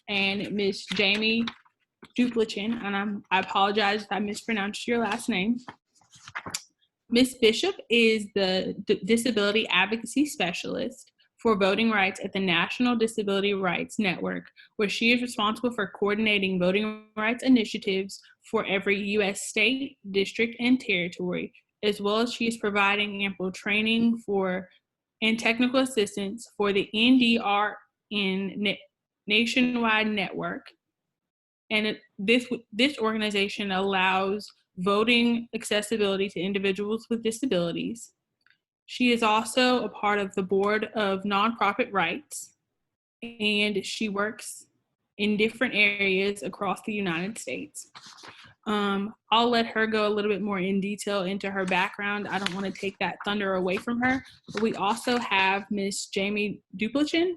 and Miss Jamie Duplechine, and I apologize if I mispronounced your last name. Ms. Bishop is the Disability Advocacy Specialist for voting rights at the National Disability Rights Network, where she is responsible for coordinating voting rights initiatives for every U.S. state, district, and territory, as well as she is providing ample training and technical assistance for the NDRN nationwide network. And this organization allows voting accessibility to individuals with disabilities. She is also a part of the board of nonprofit rights, and she works in different areas across the United States. I'll let her go a little bit more in detail into her background. I don't want to take that thunder away from her. But we also have Miss Jamie Duplechine,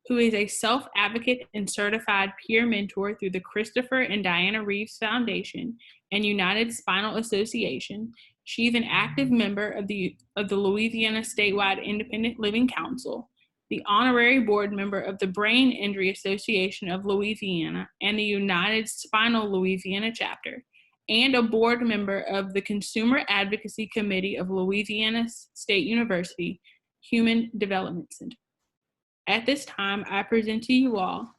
who is a self-advocate and certified peer mentor through the Christopher and Diana Reeves Foundation and United Spinal Association. She's an active member of the Louisiana Statewide Independent Living Council, the honorary board member of the Brain Injury Association of Louisiana and the United Spinal Louisiana Chapter, and a board member of the Consumer Advocacy Committee of Louisiana State University Human Development Center. At this time, I present to you all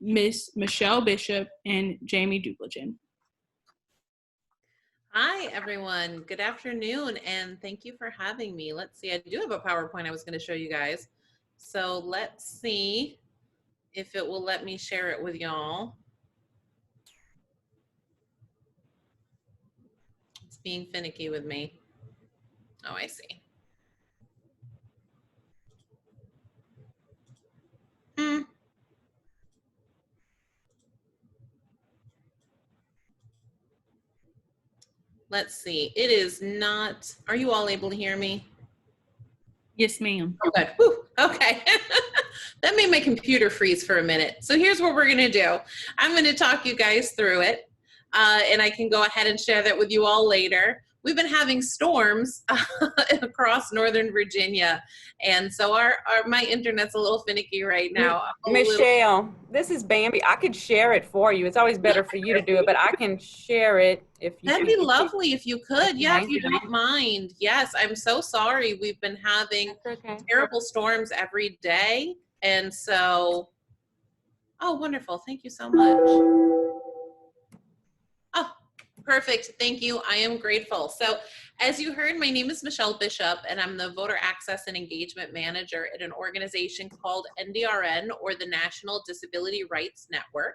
Miss Michelle Bishop and Jamie Duplechine. Hi, everyone. Good afternoon, and thank you for having me. Let's see, I do have a PowerPoint I was going to show you guys. So let's see if it will let me share it with y'all. It's being finicky with me. Oh, I see. Let's see. It is not. Are you all able to hear me? Yes, ma'am. Oh, good. Whew. Okay. That made my computer freeze for a minute. So here's what we're going to do. I'm going to talk you guys through it, and I can go ahead and share that with you all later. We've been having storms across Northern Virginia, and so my internet's a little finicky right now. Michelle, this is Bambi. I could share it for you. It's always better for you to do it, but I can share it if you. That'd be lovely if you could. Yeah, if you don't mind. Yes, I'm so sorry. We've been having terrible storms every day, and so. Oh, wonderful! Thank you so much. Oh. Perfect. Thank you. I am grateful. So as you heard, my name is Michelle Bishop, and I'm the Voter Access and Engagement Manager at an organization called NDRN, or the National Disability Rights Network.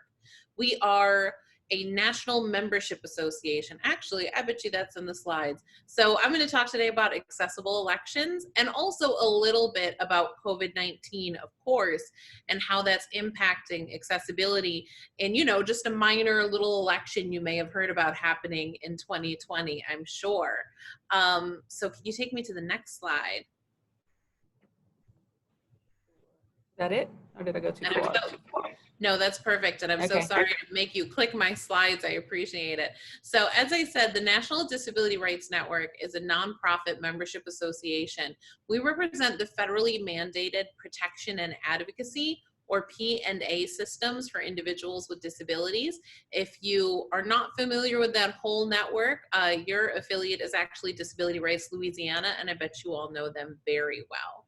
We are a national membership association. Actually, I bet you that's in the slides. So I'm going to talk today about accessible elections and also a little bit about COVID-19, of course, and how that's impacting accessibility. And, you know, just a minor little election you may have heard about happening in 2020, I'm sure. So can you take me to the next slide? Is that it? Or did I go too far? No, that's perfect. And I'm so sorry to make you click my slides. I appreciate it. So as I said, the National Disability Rights Network is a nonprofit membership association. We represent the federally mandated protection and advocacy, or P&A systems for individuals with disabilities. If you are not familiar with that whole network, your affiliate is actually Disability Rights Louisiana, and I bet you all know them very well.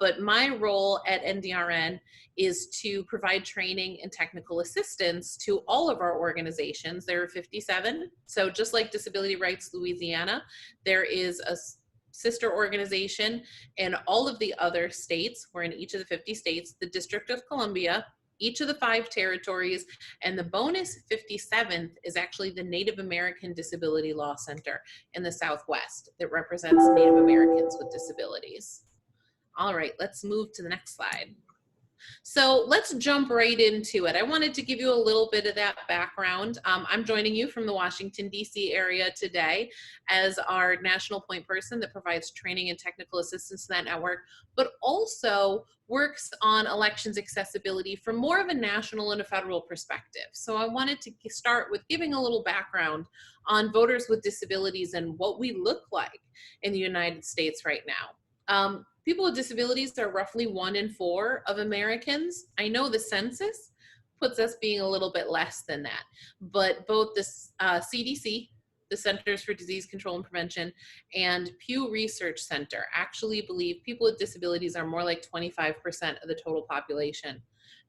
But my role at NDRN is to provide training and technical assistance to all of our organizations. There are 57. So just like Disability Rights Louisiana, there is a sister organization in all of the other states. We're in each of the 50 states, the District of Columbia, each of the 5 territories, and the bonus 57th is actually the Native American Disability Law Center in the Southwest that represents Native Americans with disabilities. All right, let's move to the next slide. So let's jump right into it. I wanted to give you a little bit of that background. I'm joining you from the Washington, D.C. area today as our national point person that provides training and technical assistance to that network, but also works on elections accessibility from more of a national and a federal perspective. So I wanted to start with giving a little background on voters with disabilities and what we look like in the United States right now. People with disabilities are roughly 1 in 4 of Americans. I know the census puts us being a little bit less than that. But both the CDC, the Centers for Disease Control and Prevention, and Pew Research Center actually believe people with disabilities are more like 25% of the total population.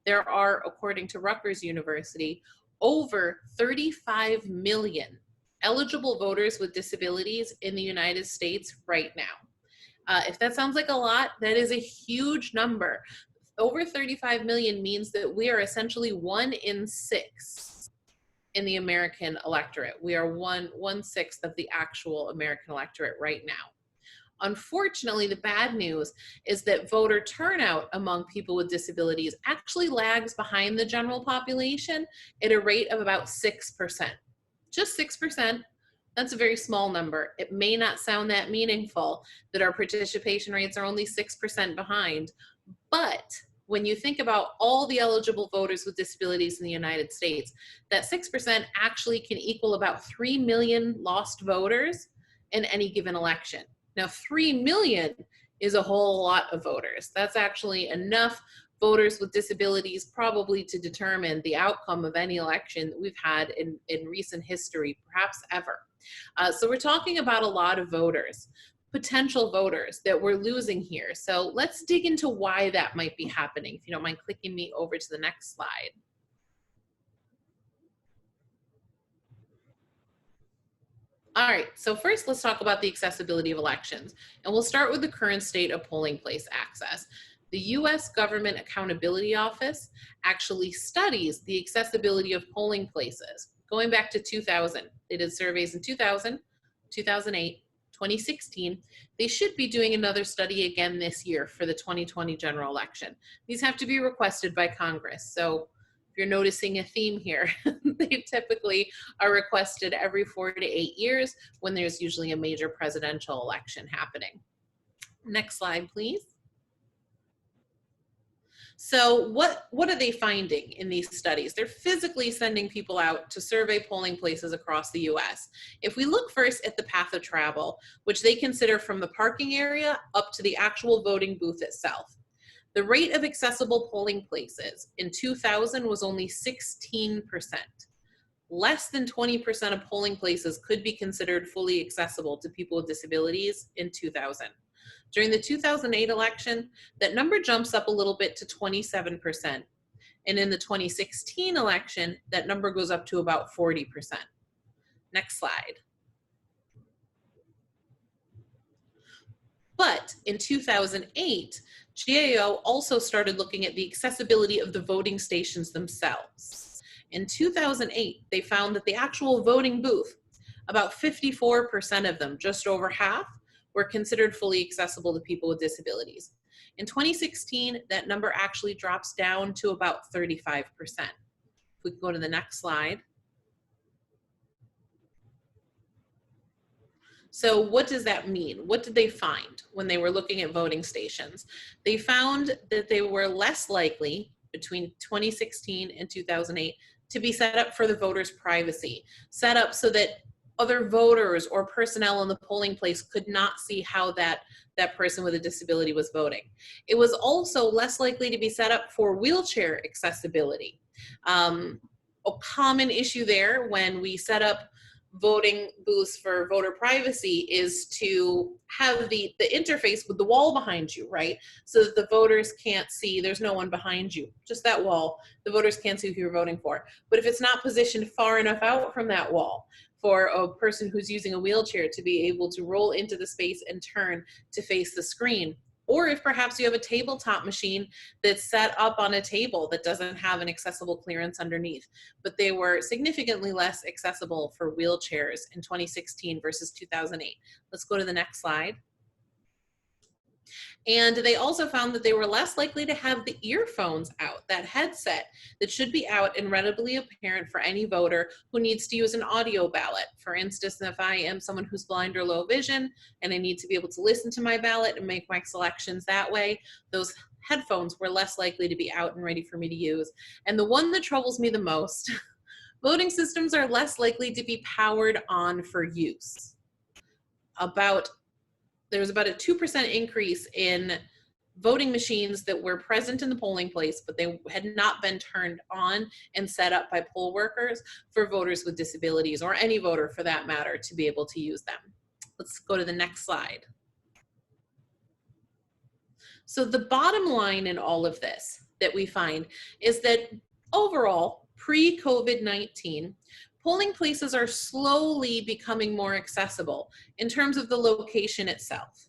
There are, according to Rutgers University, over 35 million eligible voters with disabilities in the United States right now. If that sounds like a lot, that is a huge number. Over 35 million means that we are essentially 1 in 6 in the American electorate. We are 1/6 of the actual American electorate right now. Unfortunately, the bad news is that voter turnout among people with disabilities actually lags behind the general population at a rate of about 6%. Just 6%. That's a very small number. It may not sound that meaningful that our participation rates are only 6% behind, but when you think about all the eligible voters with disabilities in the United States, that 6% actually can equal about 3 million lost voters in any given election. Now, 3 million is a whole lot of voters. That's actually enough voters with disabilities probably to determine the outcome of any election that we've had in recent history, perhaps ever. So we're talking about a lot of voters, potential voters that we're losing here. So let's dig into why that might be happening. If you don't mind clicking me over to the next slide. All right, so first let's talk about the accessibility of elections. And we'll start with the current state of polling place access. The US Government Accountability Office actually studies the accessibility of polling places. Going back to 2000, they did surveys in 2000, 2008, 2016. They should be doing another study again this year for the 2020 general election. These have to be requested by Congress. So if you're noticing a theme here, they typically are requested every 4 to 8 years when there's usually a major presidential election happening. Next slide, please. So what are they finding in these studies? They're physically sending people out to survey polling places across the US. If we look first at the path of travel, which they consider from the parking area up to the actual voting booth itself, the rate of accessible polling places in 2000 was only 16%. Less than 20% of polling places could be considered fully accessible to people with disabilities in 2000. During the 2008 election, that number jumps up a little bit to 27%. And in the 2016 election, that number goes up to about 40%. Next slide. But in 2008, GAO also started looking at the accessibility of the voting stations themselves. In 2008, they found that the actual voting booth, about 54% of them, just over half, were considered fully accessible to people with disabilities. In 2016, that number actually drops down to about 35%. If we can go to the next slide. So what does that mean? What did they find when they were looking at voting stations? They found that they were less likely between 2016 and 2008 to be set up for the voters' privacy, set up so that other voters or personnel in the polling place could not see how that person with a disability was voting. It was also less likely to be set up for wheelchair accessibility. A common issue there when we set up voting booths for voter privacy is to have the interface with the wall behind you, right? So that the voters can't see, there's no one behind you, just that wall. The voters can't see who you're voting for. But if it's not positioned far enough out from that wall, for a person who's using a wheelchair to be able to roll into the space and turn to face the screen. Or if perhaps you have a tabletop machine that's set up on a table that doesn't have an accessible clearance underneath. But they were significantly less accessible for wheelchairs in 2016 versus 2008. Let's go to the next slide. And they also found that they were less likely to have the earphones out, that headset that should be out and readily apparent for any voter who needs to use an audio ballot. For instance, if I am someone who's blind or low vision and I need to be able to listen to my ballot and make my selections that way, those headphones were less likely to be out and ready for me to use. And the one that troubles me the most, voting systems are less likely to be powered on for use. There was about a 2% increase in voting machines that were present in the polling place, but they had not been turned on and set up by poll workers for voters with disabilities, or any voter for that matter, to be able to use them. Let's go to the next slide. So the bottom line in all of this that we find is that overall, pre-COVID-19, polling places are slowly becoming more accessible in terms of the location itself.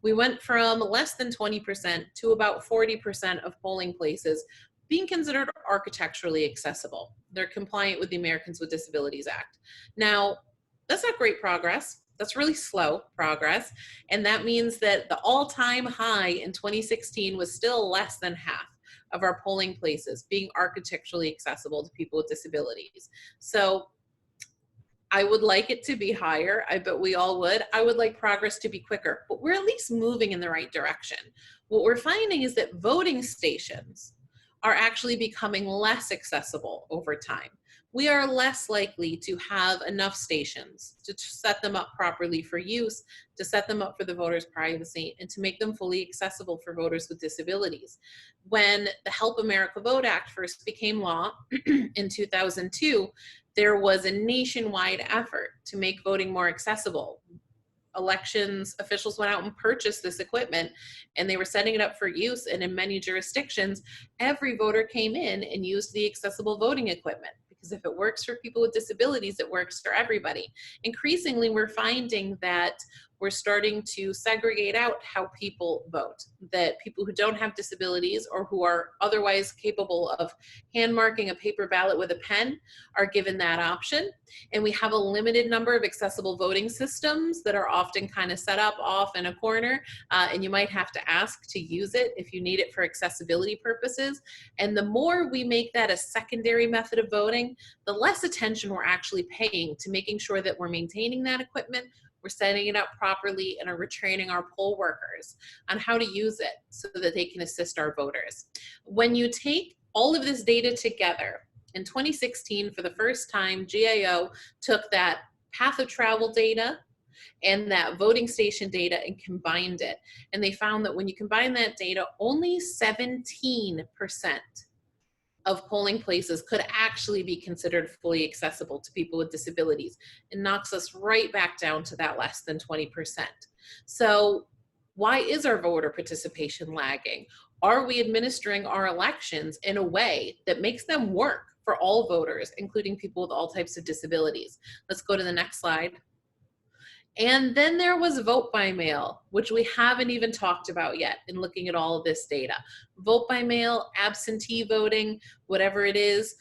We went from less than 20% to about 40% of polling places being considered architecturally accessible. They're compliant with the Americans with Disabilities Act. Now, that's not great progress. That's really slow progress. And that means that the all-time high in 2016 was still less than half of our polling places being architecturally accessible to people with disabilities. So I would like it to be higher. I bet we all would. I would like progress to be quicker, but we're at least moving in the right direction. What we're finding is that voting stations are actually becoming less accessible over time. We are less likely to have enough stations to set them up properly for use, to set them up for the voters' privacy, and to make them fully accessible for voters with disabilities. When the Help America Vote Act first became law in 2002, there was a nationwide effort to make voting more accessible. Elections officials went out and purchased this equipment, and they were setting it up for use, and in many jurisdictions, every voter came in and used the accessible voting equipment, because if it works for people with disabilities, it works for everybody. Increasingly, we're finding that we're starting to segregate out how people vote, that people who don't have disabilities or who are otherwise capable of hand marking a paper ballot with a pen are given that option. And we have a limited number of accessible voting systems that are often kind of set up off in a corner, and you might have to ask to use it if you need it for accessibility purposes. And the more we make that a secondary method of voting, the less attention we're actually paying to making sure that we're maintaining that equipment, we're setting it up properly, and are retraining our poll workers on how to use it so that they can assist our voters. When you take all of this data together, in 2016, for the first time, GAO took that path of travel data and that voting station data and combined it. And they found that when you combine that data, only 17% of polling places could actually be considered fully accessible to people with disabilities. It knocks us right back down to that less than 20%. So why is our voter participation lagging? Are we administering our elections in a way that makes them work for all voters, including people with all types of disabilities? Let's go to the next slide. And then there was vote by mail, which we haven't even talked about yet in looking at all of this data. Vote by mail, absentee voting, whatever it is,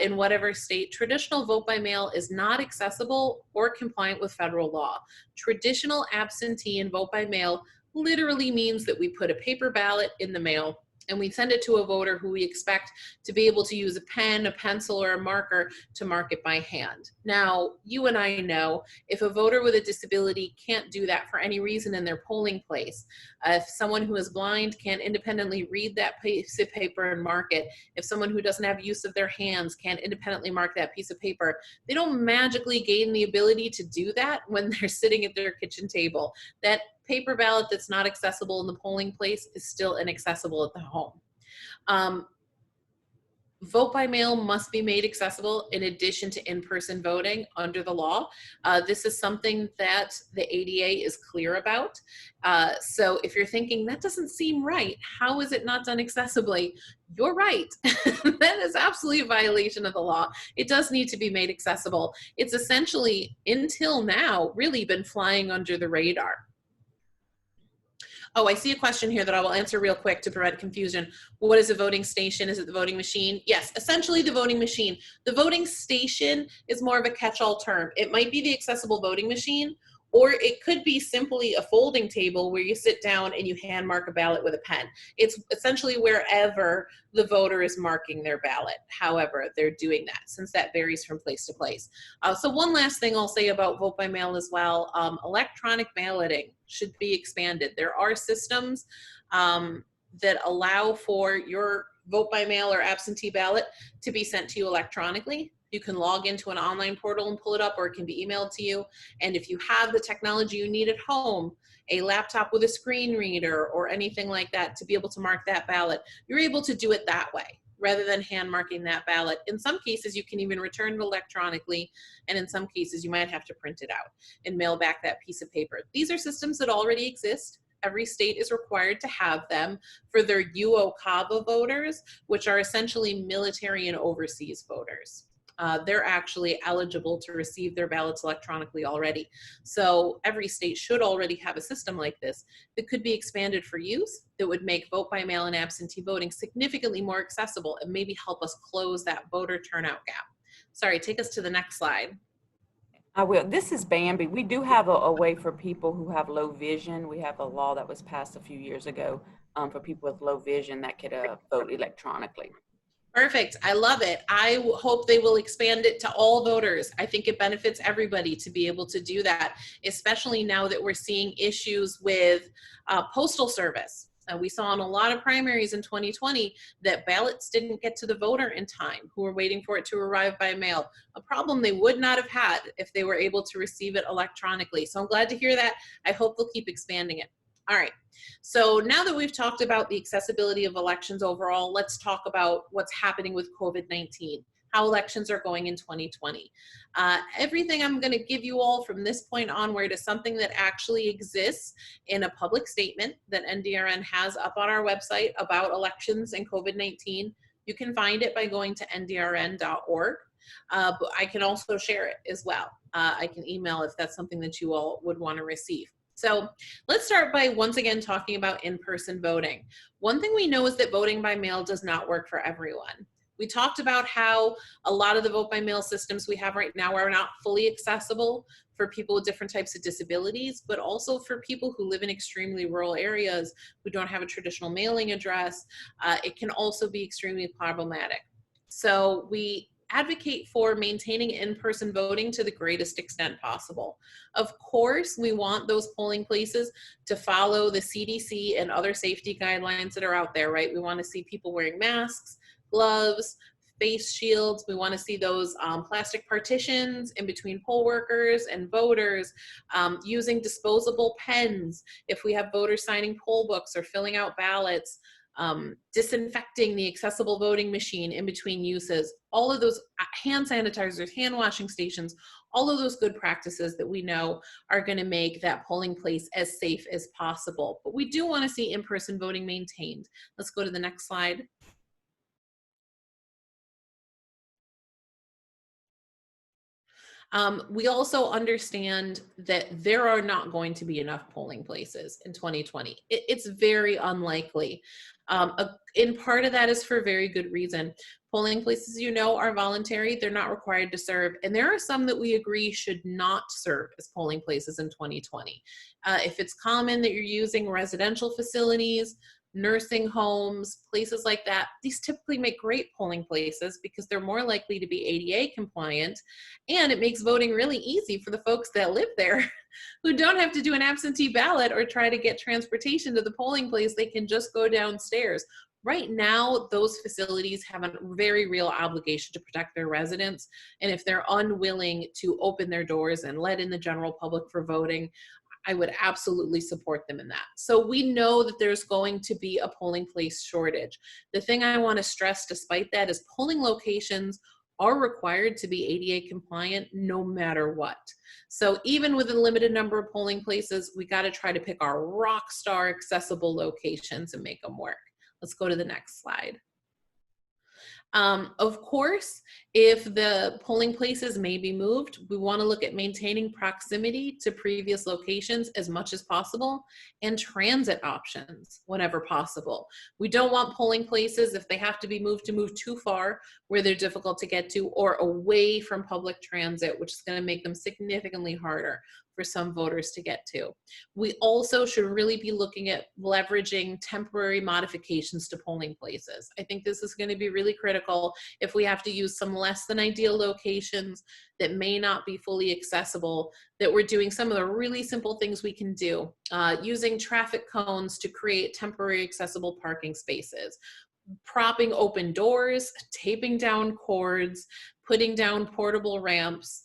in whatever state, traditional vote by mail is not accessible or compliant with federal law. Traditional absentee and vote by mail literally means that we put a paper ballot in the mail and we send it to a voter who we expect to be able to use a pen, a pencil, or a marker to mark it by hand. Now, you and I know if a voter with a disability can't do that for any reason in their polling place, if someone who is blind can't independently read that piece of paper and mark it, if someone who doesn't have use of their hands can't independently mark that piece of paper, they don't magically gain the ability to do that when they're sitting at their kitchen table. That paper ballot that's not accessible in the polling place is still inaccessible at the home. Vote by mail must be made accessible in addition to in-person voting under the law. This is something that the ADA is clear about. So if you're thinking, that doesn't seem right, how is it not done accessibly? You're right. That is absolutely a violation of the law. It does need to be made accessible. It's essentially, until now, really been flying under the radar. Oh, I see a question here that I will answer real quick to prevent confusion. What is a voting station? Is it the voting machine? Yes, essentially the voting machine. The voting station is more of a catch-all term. It might be the accessible voting machine, or it could be simply a folding table where you sit down and you hand mark a ballot with a pen. It's essentially wherever the voter is marking their ballot, however they're doing that, since that varies from place to place. So one last thing I'll say about vote by mail as well, electronic balloting should be expanded. There are systems that allow for your vote by mail or absentee ballot to be sent to you electronically. You can log into an online portal and pull it up, or it can be emailed to you. And if you have the technology you need at home, a laptop with a screen reader or anything like that to be able to mark that ballot, you're able to do it that way rather than hand marking that ballot. In some cases, you can even return it electronically, and in some cases, you might have to print it out and mail back that piece of paper. These are systems that already exist. Every state is required to have them for their UO-CAVA voters, which are essentially military and overseas voters. They're actually eligible to receive their ballots electronically already. So every state should already have a system like this that could be expanded for use, that would make vote by mail and absentee voting significantly more accessible and maybe help us close that voter turnout gap. Sorry, take us to the next slide. I will. This is Bambi. We do have a way for people who have low vision. We have a law that was passed a few years ago for people with low vision that could vote electronically. Perfect. I love it. I hope they will expand it to all voters. I think it benefits everybody to be able to do that, especially now that we're seeing issues with postal service. We saw in a lot of primaries in 2020 that ballots didn't get to the voter in time who were waiting for it to arrive by mail, a problem they would not have had if they were able to receive it electronically. So I'm glad to hear that. I hope they'll keep expanding it. All right, so now that we've talked about the accessibility of elections overall, let's talk about what's happening with COVID-19, how elections are going in 2020. Everything I'm gonna give you all from this point onward is something that actually exists in a public statement that NDRN has up on our website about elections and COVID-19. You can find it by going to ndrn.org, but I can also share it as well. I can email if that's something that you all would wanna receive. So let's start by once again talking about in-person voting. One thing we know is that voting by mail does not work for everyone. We talked about how a lot of the vote by mail systems we have right now are not fully accessible for people with different types of disabilities, but also for people who live in extremely rural areas who don't have a traditional mailing address. It can also be extremely problematic. So we advocate for maintaining in-person voting to the greatest extent possible. Of course, we want those polling places to follow the CDC and other safety guidelines that are out there, right? We want to see people wearing masks, gloves, face shields. We want to see those plastic partitions in between poll workers and voters, using disposable pens if we have voters signing poll books or filling out ballots, disinfecting the accessible voting machine in between uses, all of those hand sanitizers, hand washing stations, all of those good practices that we know are going to make that polling place as safe as possible. But we do want to see in-person voting maintained. Let's go to the next slide. We also understand that there are not going to be enough polling places in 2020. It's very unlikely. In part of that is for very good reason. Polling places, you know, are voluntary. They're not required to serve. And there are some that we agree should not serve as polling places in 2020. If it's common that you're using residential facilities, nursing homes, places like that, these typically make great polling places because they're more likely to be ADA compliant, and it makes voting really easy for the folks that live there who don't have to do an absentee ballot or try to get transportation to the polling place. They can just go downstairs. Right now, those facilities have a very real obligation to protect their residents, and if they're unwilling to open their doors and let in the general public for voting, I would absolutely support them in that. So we know that there's going to be a polling place shortage. The thing I want to stress despite that is polling locations are required to be ADA compliant no matter what. So even with a limited number of polling places, we got to try to pick our rock star accessible locations and make them work. Let's go to the next slide. Of course, if the polling places may be moved, we want to look at maintaining proximity to previous locations as much as possible and transit options whenever possible. We don't want polling places, if they have to be moved, to move too far where they're difficult to get to or away from public transit, which is going to make them significantly harder for some voters to get to. We also should really be looking at leveraging temporary modifications to polling places. I think this is going to be really critical if we have to use some less than ideal locations that may not be fully accessible, that we're doing some of the really simple things we can do, using traffic cones to create temporary accessible parking spaces, propping open doors, taping down cords, putting down portable ramps,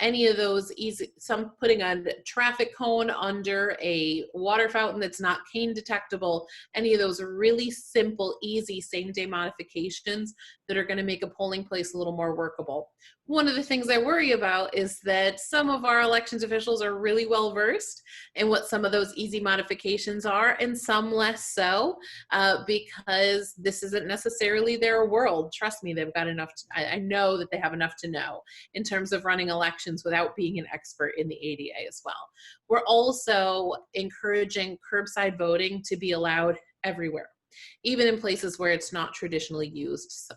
any of those easy, some putting a traffic cone under a water fountain that's not cane detectable, any of those really simple, easy same-day modifications that are going to make a polling place a little more workable. One of the things I worry about is that some of our elections officials are really well versed in what some of those easy modifications are, and some less so, because this isn't necessarily their world. Trust me, they've got enough. I know that they have enough to know in terms of running elections without being an expert in the ADA as well. We're also encouraging curbside voting to be allowed everywhere, even in places where it's not traditionally used.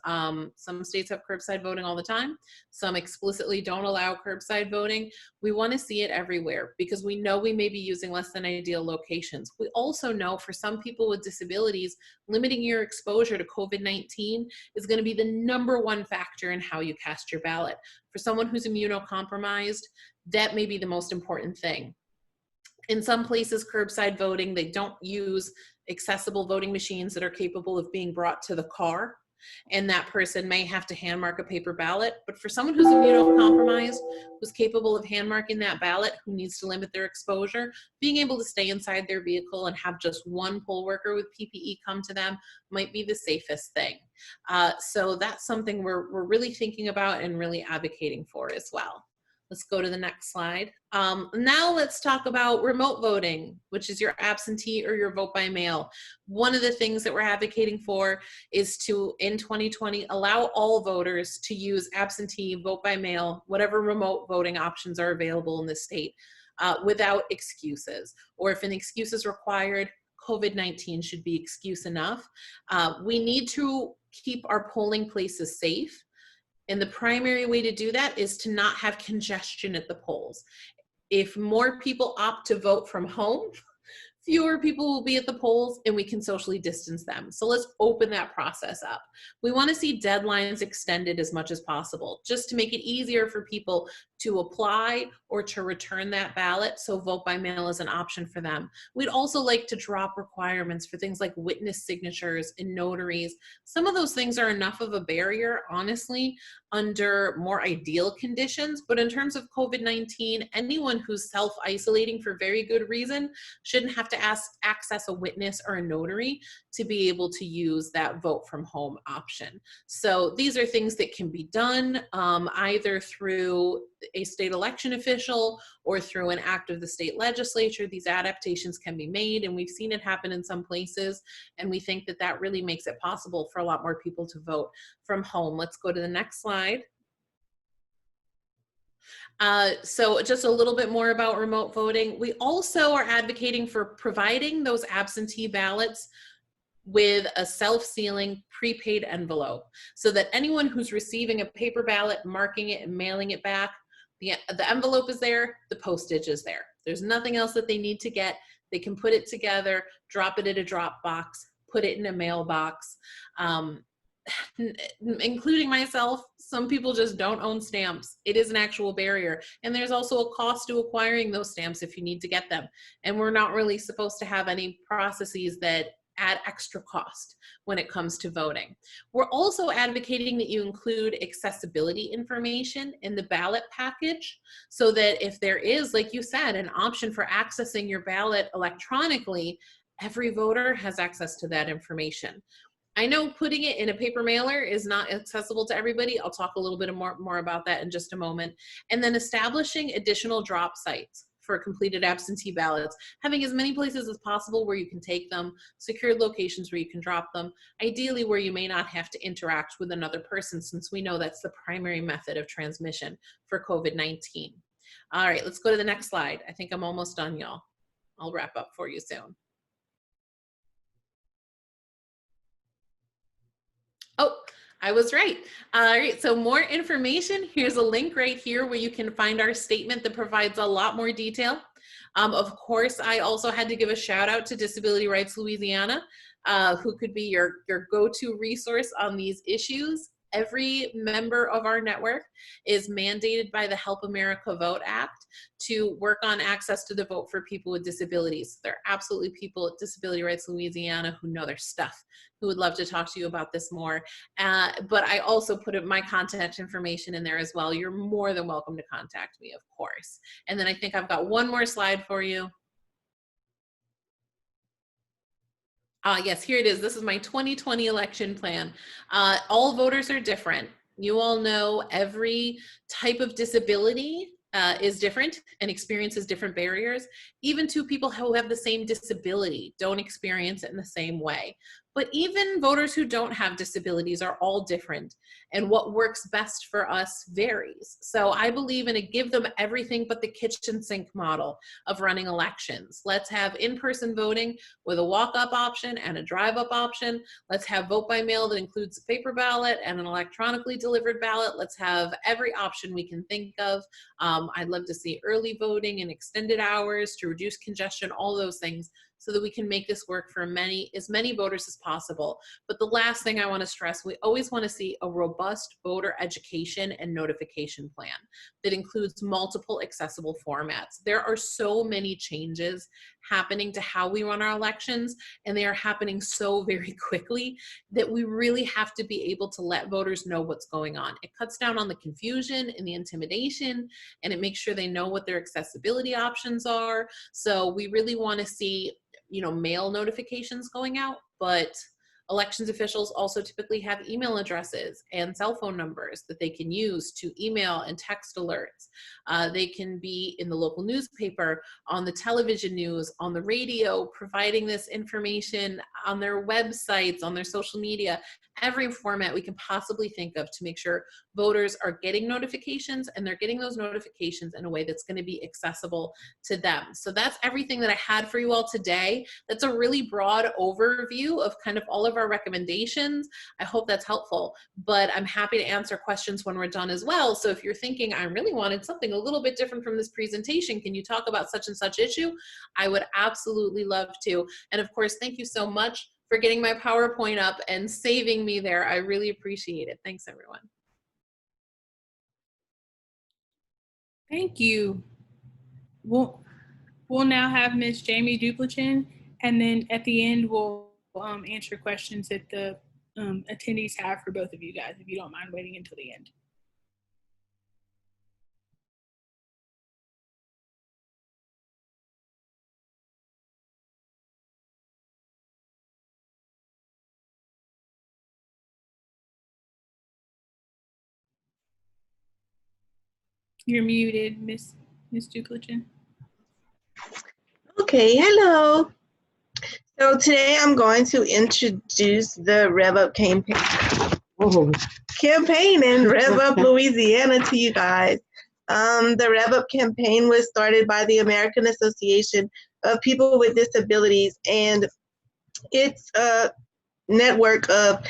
Some states have curbside voting all the time. Some explicitly don't allow curbside voting. We want to see it everywhere because we know we may be using less than ideal locations. We also know for some people with disabilities, limiting your exposure to COVID-19 is going to be the #1 factor in how you cast your ballot. For someone who's immunocompromised, that may be the most important thing. In some places, curbside voting, they don't use accessible voting machines that are capable of being brought to the car, and that person may have to hand mark a paper ballot. But for someone who's immunocompromised, who's capable of hand marking that ballot, who needs to limit their exposure, being able to stay inside their vehicle and have just one poll worker with PPE come to them might be the safest thing. So that's something we're really thinking about and really advocating for as well. Let's go to the next slide. Now let's talk about remote voting, which is your absentee or your vote by mail. One of the things that we're advocating for is to, in 2020, allow all voters to use absentee, vote by mail, whatever remote voting options are available in the state, without excuses. Or if an excuse is required, COVID-19 should be excuse enough. We need to keep our polling places safe. And the primary way to do that is to not have congestion at the polls. If more people opt to vote from home, fewer people will be at the polls and we can socially distance them. So let's open that process up. We want to see deadlines extended as much as possible, just to make it easier for people to apply or to return that ballot, so vote by mail is an option for them. We'd also like to drop requirements for things like witness signatures and notaries. Some of those things are enough of a barrier, honestly, under more ideal conditions, but in terms of COVID-19, anyone who's self-isolating for very good reason shouldn't have to access a witness or a notary to be able to use that vote from home option. So these are things that can be done either through a state election official or through an act of the state legislature. These adaptations can be made, and we've seen it happen in some places, and we think that that really makes it possible for a lot more people to vote from home. Let's go to the next slide. So just a little bit more about remote voting. We also are advocating for providing those absentee ballots with a self-sealing prepaid envelope so that anyone who's receiving a paper ballot, marking it and mailing it back, the envelope is there, the postage is there. There's nothing else that they need to get. They can put it together, drop it in a drop box, put it in a mailbox. Including myself, some people just don't own stamps. It is an actual barrier. And there's also a cost to acquiring those stamps if you need to get them. And we're not really supposed to have any processes that add extra cost when it comes to voting. We're also advocating that you include accessibility information in the ballot package so that if there is, like you said, an option for accessing your ballot electronically, every voter has access to that information. I know putting it in a paper mailer is not accessible to everybody. I'll talk a little bit more about that in just a moment. And then establishing additional drop sites for completed absentee ballots, having as many places as possible where you can take them, secured locations where you can drop them, ideally where you may not have to interact with another person, since we know that's the primary method of transmission for COVID-19. All right, let's go to the next slide. I think I'm almost done, y'all. I'll wrap up for you soon. Oh, I was right. All right, so more information. Here's a link right here where you can find our statement that provides a lot more detail. Of course, I also had to give a shout out to Disability Rights Louisiana, who could be your go-to resource on these issues. every member of our network is mandated by the Help America Vote Act to work on access to the vote for people with disabilities. There are absolutely people at Disability Rights Louisiana who know their stuff, who would love to talk to you about this more. But I also put my contact information in there as well. You're more than welcome to contact me, of course. And then I think I've got one more slide for you. Yes, here it is. This is my 2020 election plan. All voters are different. You all know every type of disability is different and experiences different barriers. Even two people who have the same disability don't experience it in the same way. But even voters who don't have disabilities are all different, and what works best for us varies. So I believe in a give them everything but the kitchen sink model of running elections. Let's have in-person voting with a walk-up option and a drive-up option. Let's have vote by mail that includes a paper ballot and an electronically delivered ballot. Let's have every option we can think of. I'd love to see early voting and extended hours to reduce congestion, all those things, so that we can make this work for as many voters as possible. But the last thing I want to stress, we always want to see a robust voter education and notification plan that includes multiple accessible formats. There are so many changes happening to how we run our elections, and they are happening so very quickly that we really have to be able to let voters know what's going on. It cuts down on the confusion and the intimidation, and it makes sure they know what their accessibility options are. So we really want to see, mail notifications going out, but elections officials also typically have email addresses and cell phone numbers that they can use to email and text alerts. They can be in the local newspaper, on the television news, on the radio, providing this information on their websites, on their social media, every format we can possibly think of to make sure voters are getting notifications, and they're getting those notifications in a way that's going to be accessible to them. So that's everything that I had for you all today. That's a really broad overview of kind of all of our recommendations. I hope that's helpful, but I'm happy to answer questions when we're done as well. So if you're thinking, I really wanted something a little bit different from this presentation, can you talk about such and such issue? I would absolutely love to. And of course, thank you so much for getting my PowerPoint up and saving me there. I really appreciate it. Thanks, everyone. Thank you. We'll now have Ms. Jamie Duplechine, and then at the end, we'll answer questions that the attendees have for both of you guys, if you don't mind waiting until the end. You're muted, Ms. Duplechine. Okay, hello. So today I'm going to introduce the REVUP campaign in REVUP, Louisiana to you guys. The REVUP campaign was started by the American Association of People with Disabilities, and it's a network of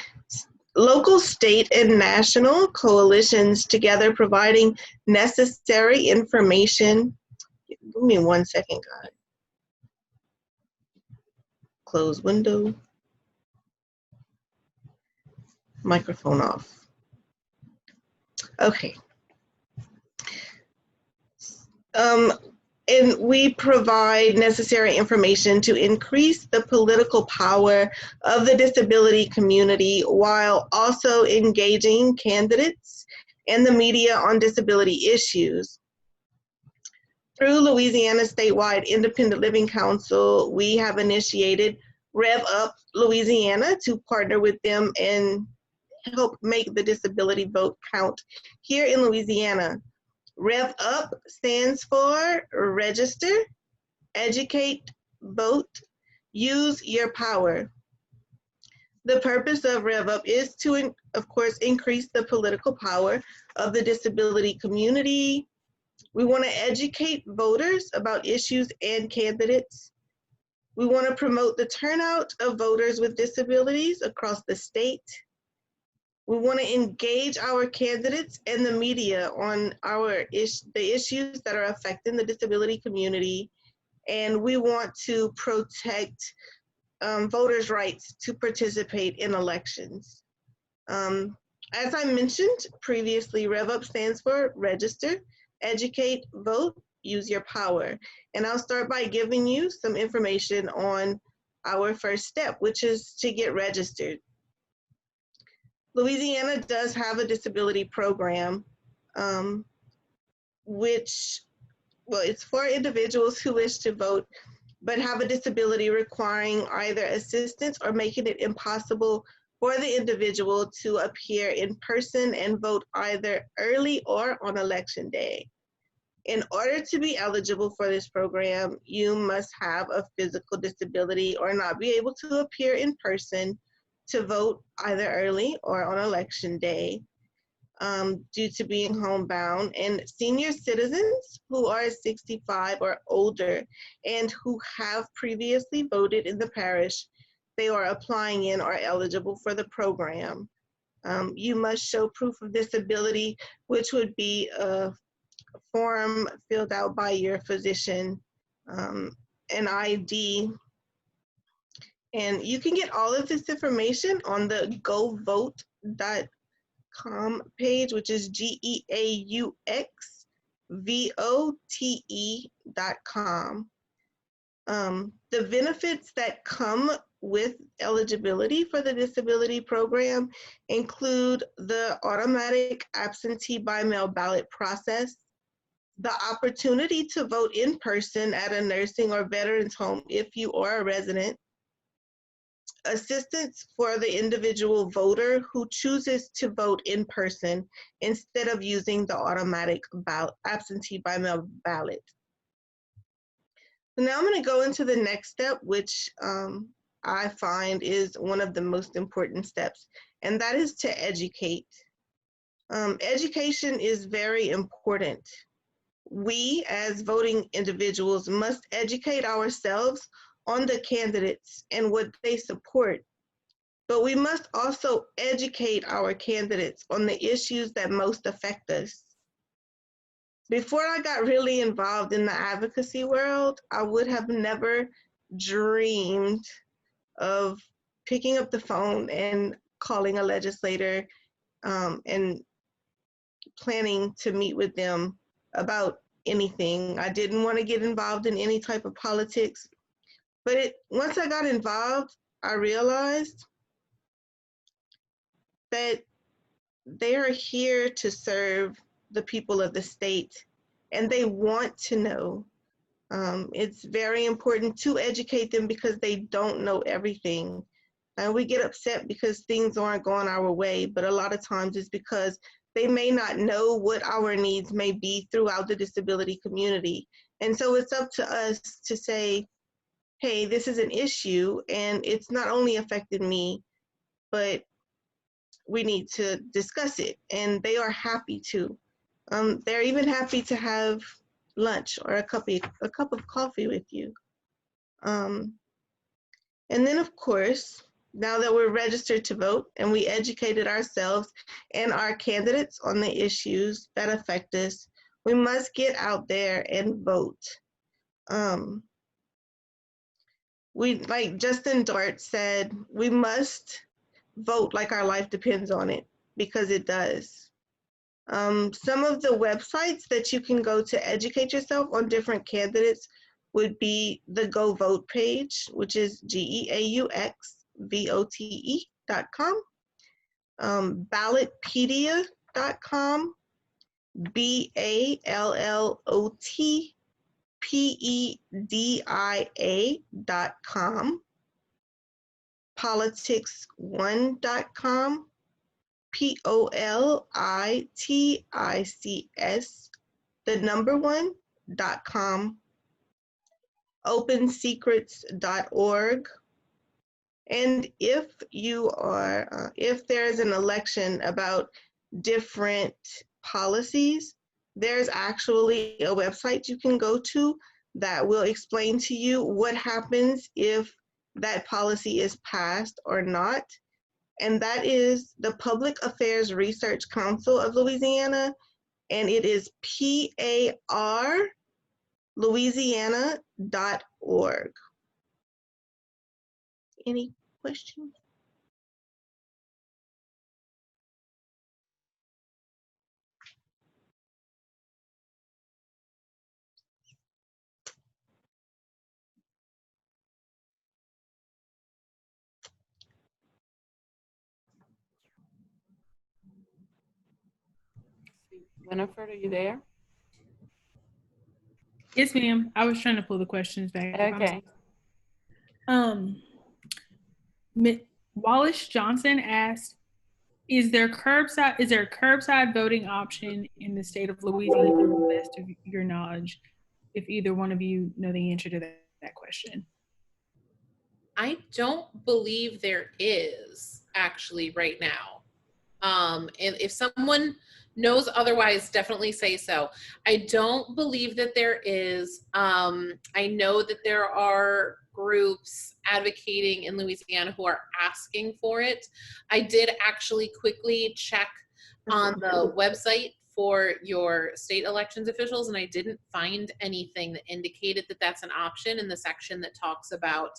local, state, and national coalitions together providing necessary information. Give me 1 second, guys. Close window. Microphone off. Okay. And we provide necessary information to increase the political power of the disability community while also engaging candidates and the media on disability issues. Through Louisiana Statewide Independent Living Council, we have initiated REVUP Louisiana to partner with them and help make the disability vote count here in Louisiana. REVUP stands for Register, Educate, Vote, Use Your Power. The purpose of REVUP is to, of course, increase the political power of the disability community. We want to educate voters about issues and candidates. We want to promote the turnout of voters with disabilities across the state. We want to engage our candidates and the media on the issues that are affecting the disability community. And we want to protect voters' rights to participate in elections. As I mentioned previously, REVUP stands for Register, Educate, Vote, Use Your Power. And I'll start by giving you some information on our first step, which is to get registered. Louisiana does have a disability program, which, well, it's for individuals who wish to vote but have a disability requiring either assistance or making it impossible for the individual to appear in person and vote either early or on election day. In order to be eligible for this program, you must have a physical disability or not be able to appear in person to vote either early or on election day. Due to being homebound, and senior citizens who are 65 or older and who have previously voted in the parish they are applying in are eligible for the program. You must show proof of disability, which would be a form filled out by your physician, an ID, and you can get all of this information on the govote.com page, which is GEAUXVOTE.com. The benefits that come with eligibility for the disability program include the automatic absentee by mail ballot process, the opportunity to vote in person at a nursing or veterans home if you are a resident, assistance for the individual voter who chooses to vote in person instead of using the automatic absentee by mail ballot. So now I'm going to go into the next step, which I find is one of the most important steps, and that is to educate. Education is very important. We, as voting individuals, must educate ourselves on the candidates and what they support. But we must also educate our candidates on the issues that most affect us. Before I got really involved in the advocacy world, I would have never dreamed of picking up the phone and calling a legislator and planning to meet with them about anything. I didn't want to get involved in any type of politics. But once I got involved, I realized that they are here to serve the people of the state, and they want to know. It's very important to educate them because they don't know everything. And we get upset because things aren't going our way, but a lot of times it's because they may not know what our needs may be throughout the disability community. And so it's up to us to say, hey, this is an issue and it's not only affected me, but we need to discuss it. And they are happy to. They're even happy to have lunch or a cup of coffee with you. And then of course, now that we're registered to vote and we educated ourselves and our candidates on the issues that affect us, we must get out there and vote. Like Justin Dart said, we must vote like our life depends on it, because it does. Some of the websites that you can go to educate yourself on different candidates would be the Go Vote page, which is GEAUXVOTE.com, ballotpedia.com, BALLOTPEDIA.com, politics1.com, POLITICS1.com, opensecrets.org. And if there's an election about different policies, there's actually a website you can go to that will explain to you what happens if that policy is passed or not. And that is the Public Affairs Research Council of Louisiana, and it is parlouisiana.org. Any questions? Winifred, are you there? Yes, ma'am. I was trying to pull the questions back. Okay. Wallace Johnson asked, is there a curbside voting option in the state of Louisiana to the best of your knowledge? If either one of you know the answer to that question. I don't believe there is actually right now. And if someone knows otherwise, definitely say so. I don't believe that there is. I know that there are groups advocating in Louisiana who are asking for it. I did actually quickly check on the website for your state elections officials, and I didn't find anything that indicated that that's an option in the section that talks about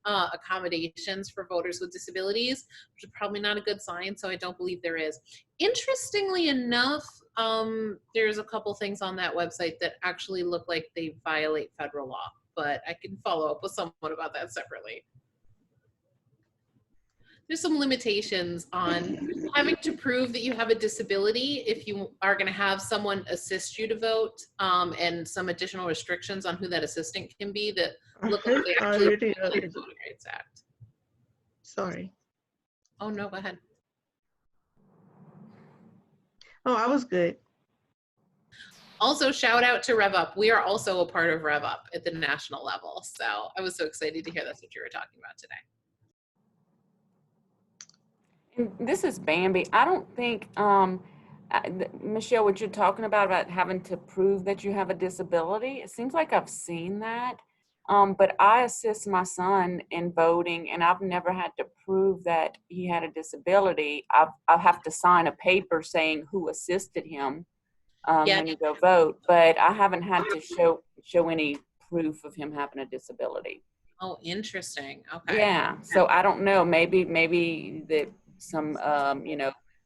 accommodations for voters with disabilities, which is probably not a good sign, so I don't believe there is. Interestingly enough, there's a couple things on that website that actually look like they violate federal law, but I can follow up with someone about that separately. There's some limitations on having to prove that you have a disability if you are going to have someone assist you to vote, and some additional restrictions on who that assistant can be that look like they actually violate the Voting Rights Act. Sorry. Oh, no, go ahead. Oh, I was good. Also, shout out to REVUP. We are also a part of REVUP at the national level. So I was so excited to hear that's what you were talking about today. And this is Bambi. I don't think, Michelle, what you're talking about having to prove that you have a disability, it seems like I've seen that. But I assist my son in voting, and I've never had to prove that he had a disability. I have to sign a paper saying who assisted him when you go vote, but I haven't had to show any proof of him having a disability. Oh, interesting. Okay. Yeah. So I don't know. Maybe that some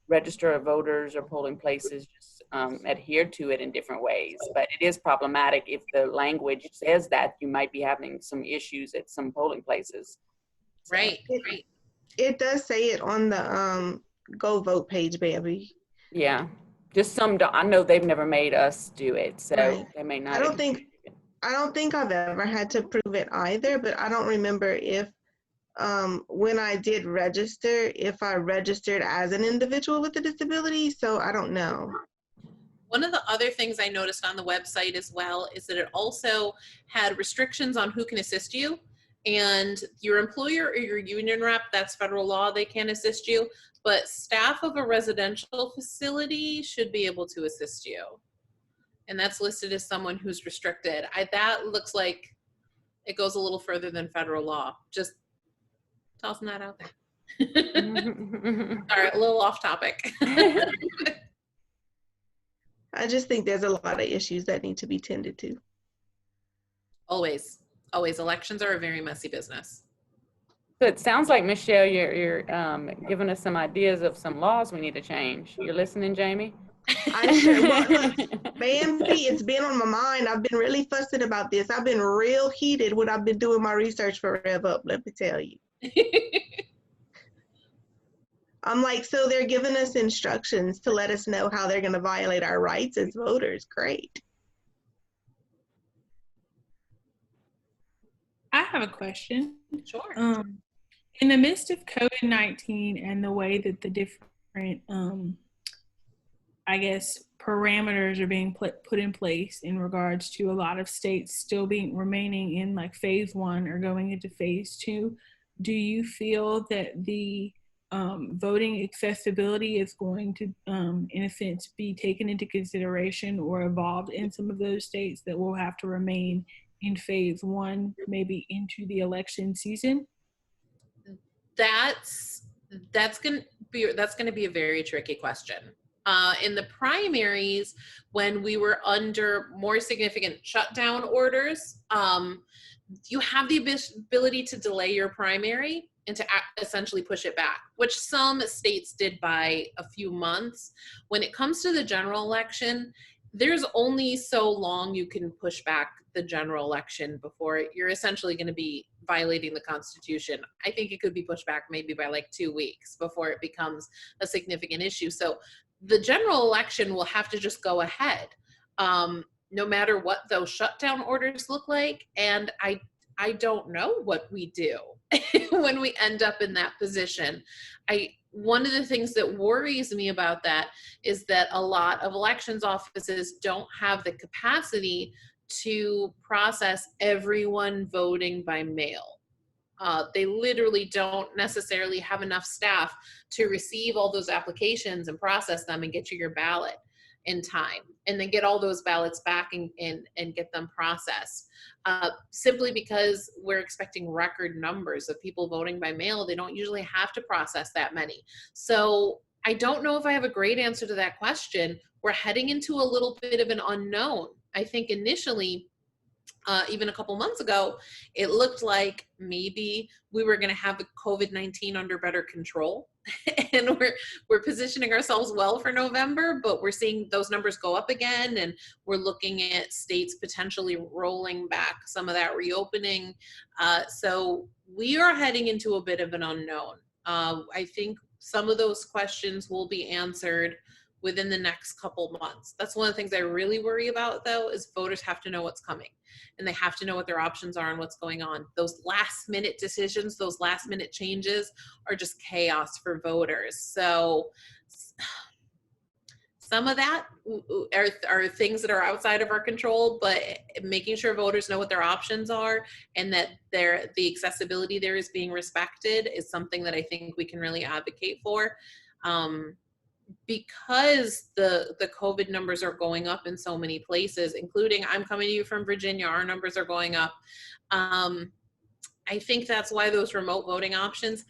register of voters or polling places just adhere to it in different ways. But it is problematic if the language says that you might be having some issues at some polling places. So. Right. It does say it on the Go Vote page, baby. Yeah. Just some. I know they've never made us do it, so right. They may not. I don't think I've ever had to prove it either, but I don't remember if when I did register, if I registered as an individual with a disability, so I don't know. One of the other things I noticed on the website as well is that it also had restrictions on who can assist you, and your employer or your union rep, that's federal law, they can assist you, but staff of a residential facility should be able to assist you. And that's listed as someone who's restricted. That looks like it goes a little further than federal law. Just tossing that out there. All right, a little off topic. I just think there's a lot of issues that need to be tended to. Always. Elections are a very messy business. So it sounds like, Michelle, you're giving us some ideas of some laws we need to change. You're listening, Jamie? I sure, well, look, Bambi, it's been on my mind. I've been really fussing about this. I've been real heated when I've been doing my research for REVUP, let me tell you. I'm like, so they're giving us instructions to let us know how they're going to violate our rights as voters. Great. I have a question. Sure. In the midst of COVID-19 and the way that the different, parameters are being put in place in regards to a lot of states still remaining in like phase 1 or going into phase 2, do you feel that the voting accessibility is going to, in a sense, be taken into consideration or evolved in some of those states that will have to remain in phase 1, maybe into the election season? That's going to be a very tricky question. In the primaries, when we were under more significant shutdown orders, you have the ability to delay your primary and to essentially push it back, which some states did by a few months. When it comes to the general election, there's only so long you can push back the general election before you're essentially going to be violating the Constitution. I think it could be pushed back maybe by like 2 weeks before it becomes a significant issue. So the general election will have to just go ahead, no matter what those shutdown orders look like. And I don't know what we do when we end up in that position. One of the things that worries me about that is that a lot of elections offices don't have the capacity to process everyone voting by mail. They literally don't necessarily have enough staff to receive all those applications and process them and get you your ballot in time, and then get all those ballots back and get them processed. Simply because we're expecting record numbers of people voting by mail. They don't usually have to process that many. So I don't know if I have a great answer to that question. We're heading into a little bit of an unknown. I think initially, even a couple months ago, it looked like maybe we were going to have the COVID-19 under better control. And we're positioning ourselves well for November, but we're seeing those numbers go up again, and we're looking at states potentially rolling back some of that reopening. So we are heading into a bit of an unknown. I think some of those questions will be answered within the next couple months. That's one of the things I really worry about, though, is voters have to know what's coming, and they have to know what their options are and what's going on. Those last minute decisions, those last minute changes are just chaos for voters. So some of that are things that are outside of our control, but making sure voters know what their options are and that the accessibility there is being respected is something that I think we can really advocate for. Because the COVID numbers are going up in so many places, including, I'm coming to you from Virginia, our numbers are going up. I think that's why those remote voting options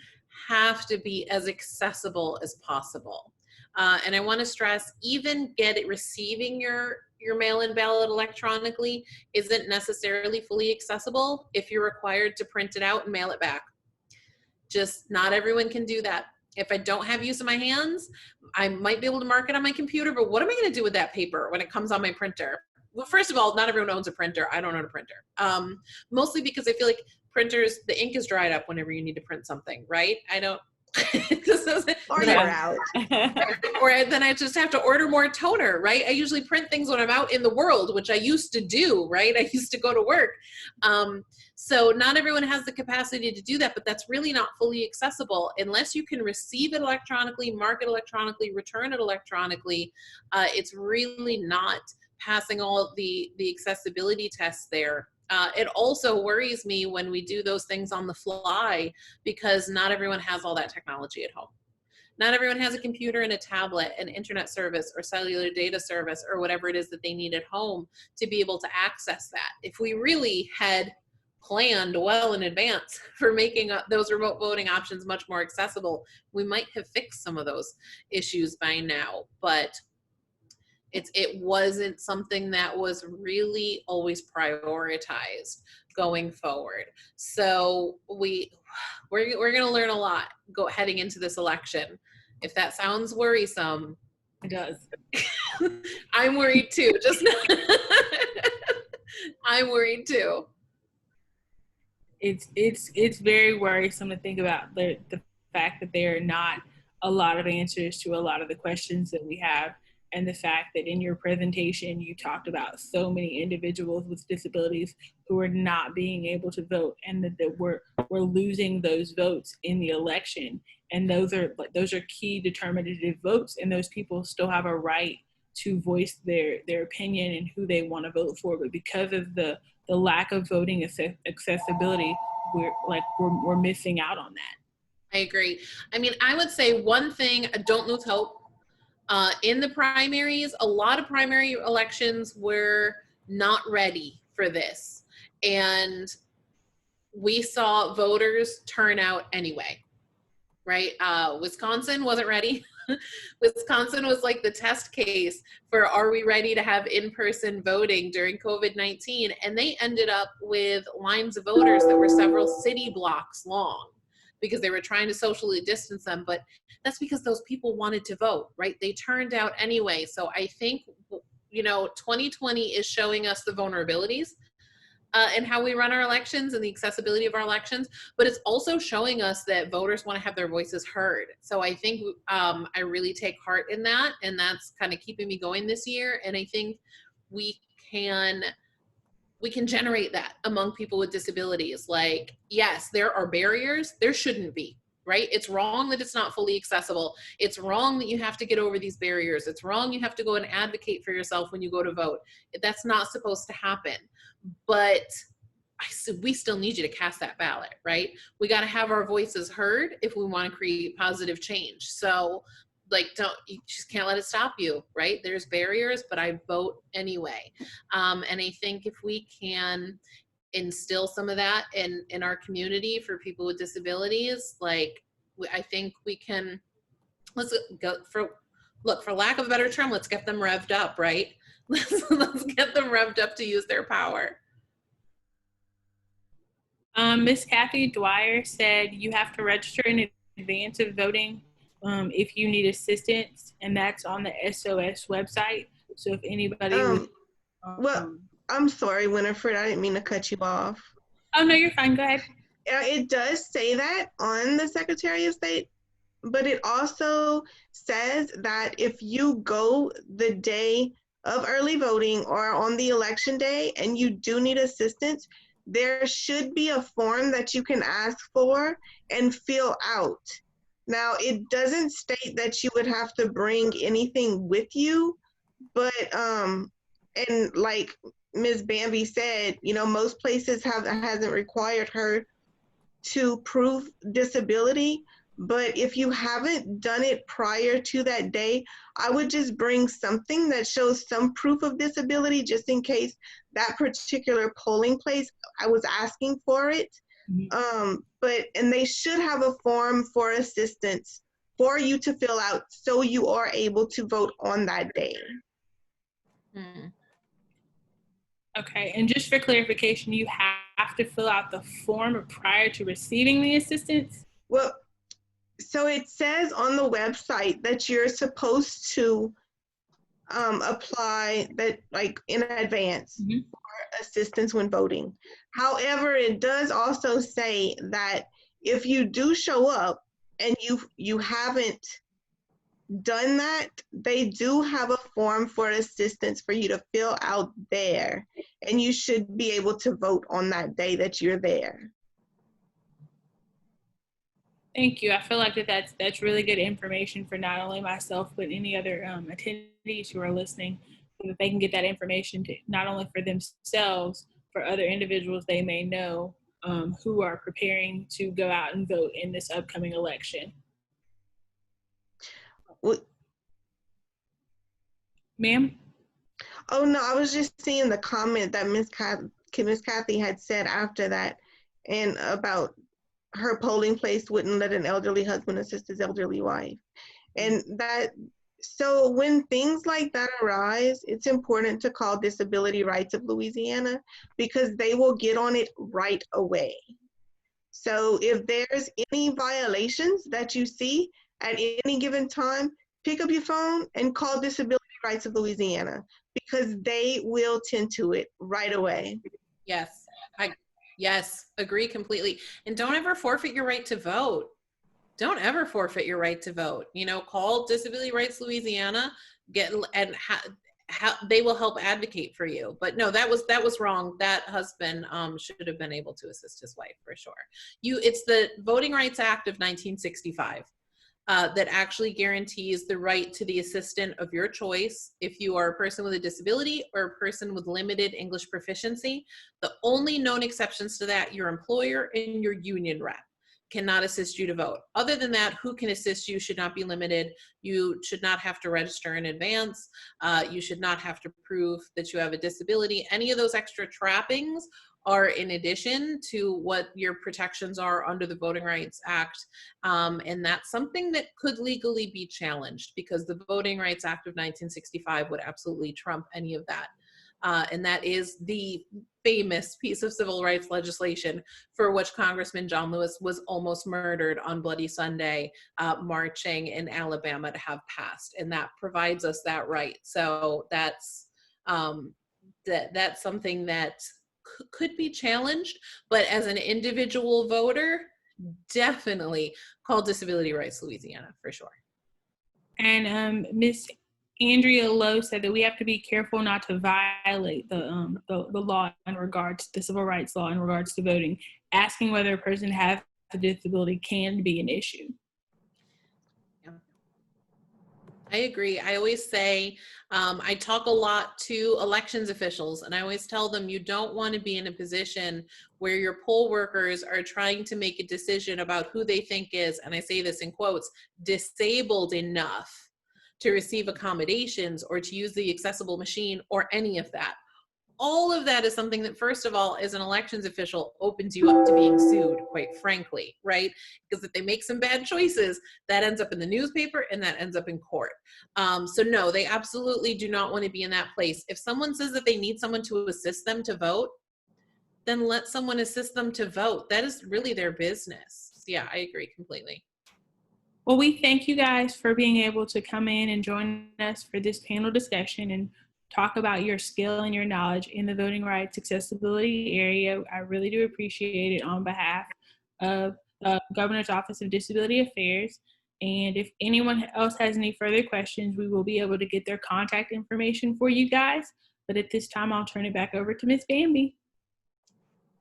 have to be as accessible as possible. And I want to stress, even receiving your mail-in ballot electronically isn't necessarily fully accessible if you're required to print it out and mail it back. Just not everyone can do that. If I don't have use of my hands, I might be able to mark it on my computer, but what am I going to do with that paper when it comes on my printer? Well, first of all, not everyone owns a printer. I don't own a printer. Mostly because I feel like printers, the ink is dried up whenever you need to print something, right? I don't. Or you're out. Or then I just have to order more toner, right? I usually print things when I'm out in the world, which I used to do, right? I used to go to work. So not everyone has the capacity to do that, but that's really not fully accessible unless you can receive it electronically, mark it electronically, return it electronically. It's really not passing all the accessibility tests there. It also worries me when we do those things on the fly because not everyone has all that technology at home. Not everyone has a computer and a tablet and internet service or cellular data service or whatever it is that they need at home to be able to access that. If we really had planned well in advance for making those remote voting options much more accessible, we might have fixed some of those issues by now, but it wasn't something that was really always prioritized going forward. So we're going to learn a lot heading into this election. If that sounds worrisome, It does. I'm worried too. I'm worried too. It's very worrisome to think about the fact that there are not a lot of answers to a lot of the questions that we have, and the fact that in your presentation you talked about so many individuals with disabilities who are not being able to vote, and that we're losing those votes in the election, and those are key determinative votes, and those people still have a right to voice their opinion and who they want to vote for, but because of the lack of voting accessibility, we're missing out on that. I agree. I mean, I would say one thing, don't lose hope. In the primaries, a lot of primary elections were not ready for this. And we saw voters turn out anyway, right? Wisconsin wasn't ready. Wisconsin was like the test case for, are we ready to have in-person voting during COVID-19? And they ended up with lines of voters that were several city blocks long because they were trying to socially distance them. But that's because those people wanted to vote, right? They turned out anyway. So I think, 2020 is showing us the vulnerabilities and how we run our elections and the accessibility of our elections, but it's also showing us that voters want to have their voices heard. So I think I really take heart in that, and that's kind of keeping me going this year. And I think we can generate that among people with disabilities. Like, yes, there are barriers. There shouldn't be, right? It's wrong that it's not fully accessible. It's wrong that you have to get over these barriers. It's wrong you have to go and advocate for yourself when you go to vote. That's not supposed to happen. But we still need you to cast that ballot, right? We got to have our voices heard if we want to create positive change. So, like, you just can't let it stop you, right? There's barriers, but I vote anyway. And I think if we can instill some of that in our community for people with disabilities, like, I think we can, let's go for lack of a better term, let's get them revved up, right? Let's get them revved up to use their power. Miss Kathy Dwyer said you have to register in advance of voting if you need assistance, and that's on the SOS website. So if anybody would, well, I'm sorry, Winifred, I didn't mean to cut you off. Oh, no, you're fine. Go ahead. It does say that on the Secretary of State, but it also says that if you go the day of early voting or on the election day and you do need assistance, there should be a form that you can ask for and fill out. Now, it doesn't state that you would have to bring anything with you, but, and like Ms. Bambi said, you know, most places hasn't required her to prove disability, but if you haven't done it prior to that day, I would just bring something that shows some proof of disability just in case that particular polling place, I was asking for it. And they should have a form for assistance for you to fill out so you are able to vote on that day. Okay, and just for clarification, you have to fill out the form prior to receiving the assistance? Well, so it says on the website that you're supposed to apply that like in advance for assistance when voting. However, it does also say that if you do show up and you haven't done that, they do have a form for assistance for you to fill out there, and you should be able to vote on that day that you're there. Thank you. I feel like that's really good information for not only myself, but any other attendees who are listening, so that they can get that information to not only for themselves, for other individuals they may know who are preparing to go out and vote in this upcoming election. Ma'am? Oh, no, I was just seeing the comment that Miss Kathy had said after that, and about her polling place wouldn't let an elderly husband assist his elderly wife. And that, so when things like that arise, it's important to call Disability Rights of Louisiana, because they will get on it right away. So if there's any violations that you see at any given time, pick up your phone and call Disability Rights of Louisiana, because they will tend to it right away. Yes, agree completely. And don't ever forfeit your right to vote. Don't ever forfeit your right to vote. You know, call Disability Rights Louisiana, they will help advocate for you. But no, that was wrong. That husband should have been able to assist his wife for sure. It's the Voting Rights Act of 1965 that actually guarantees the right to the assistant of your choice if you are a person with a disability or a person with limited English proficiency. The only known exceptions to that, your employer and your union rep cannot assist you to vote. Other than that, who can assist you should not be limited. You should not have to register in advance. You should not have to prove that you have a disability. Any of those extra trappings are in addition to what your protections are under the Voting Rights Act. And that's something that could legally be challenged, because the Voting Rights Act of 1965 would absolutely trump any of that. And that is the famous piece of civil rights legislation for which Congressman John Lewis was almost murdered on Bloody Sunday, marching in Alabama to have passed. And that provides us that right. So that's something that could be challenged, but as an individual voter, definitely call Disability Rights Louisiana for sure. And Miss Andrea Lowe said that we have to be careful not to violate the law in regards to the civil rights law in regards to voting. Asking whether a person has a disability can be an issue. I agree. I always say, I talk a lot to elections officials, and I always tell them you don't want to be in a position where your poll workers are trying to make a decision about who they think is, and I say this in quotes, disabled enough to receive accommodations or to use the accessible machine or any of that. All of that is something that, first of all, as an elections official, opens you up to being sued, quite frankly, right? Because if they make some bad choices, that ends up in the newspaper and that ends up in court. So no, they absolutely do not want to be in that place. If someone says that they need someone to assist them to vote, then let someone assist them to vote. That is really their business. Yeah, I agree completely. Well, we thank you guys for being able to come in and join us for this panel discussion and talk about your skill and your knowledge in the voting rights accessibility area. I really do appreciate it on behalf of the Governor's Office of Disability Affairs. And if anyone else has any further questions, we will be able to get their contact information for you guys. But at this time, I'll turn it back over to Ms. Bamby.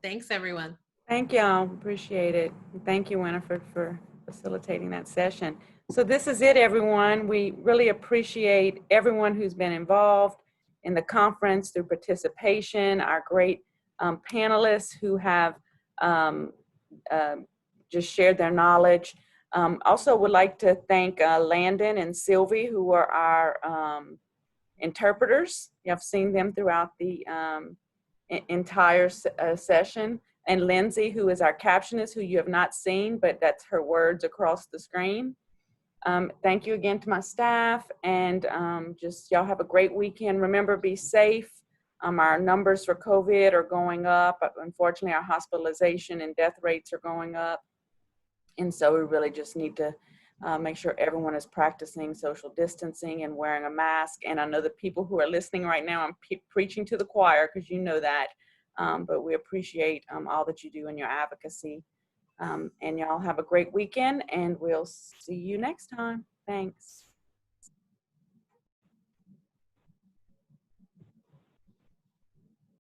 Thanks, everyone. Thank y'all. Appreciate it. Thank you, Winifred, for facilitating that session. So this is it, everyone. We really appreciate everyone who's been involved in the conference through participation, our great panelists who have just shared their knowledge. Also would like to thank Landon and Sylvie, who are our interpreters. You have seen them throughout the entire session. And Lindsay, who is our captionist, who you have not seen, but that's her words across the screen. Thank you again to my staff, and just y'all have a great weekend. Remember, be safe. Our numbers for COVID are going up. Unfortunately, our hospitalization and death rates are going up. And so we really just need to make sure everyone is practicing social distancing and wearing a mask. And I know the people who are listening right now, I'm preaching to the choir because you know that. But we appreciate all that you do in your advocacy. And y'all have a great weekend, and we'll see you next time. Thanks.